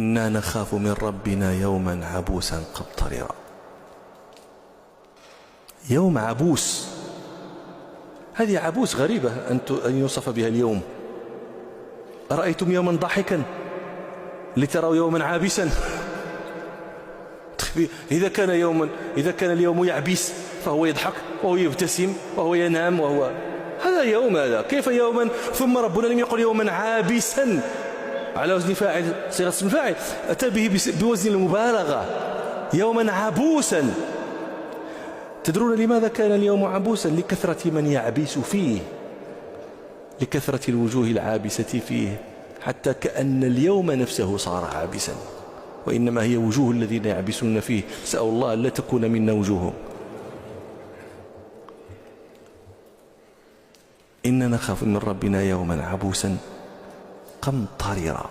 إنا نخاف من ربنا يوما عبوسا قمطريرا. يوم عبوس، هذه عبوس غريبة أن يوصف بها اليوم. أرأيتم يوما ضاحكا لتروا يوما عابسا؟ إذا كان اليوم يعبس فهو يضحك وهو يبتسم وهو ينام هذا يوم، هذا كيف يوما؟ ثم ربنا لم يقل يوما عابسا على وزن فاعل، صيغة اسم الفاعل، أتى به بوزن المبالغة، يوما عبوسا. تدرون لماذا كان اليوم عبوسا؟ لكثرة من يعبس فيه، لكثرة الوجوه العابسة فيه، حتى كأن اليوم نفسه صار عابسا، وإنما هي وجوه الذين يعبسون فيه. نسأل الله ألا تكون منا وجوههم. إننا نخاف من ربنا يوما عبوسا قمطريرا.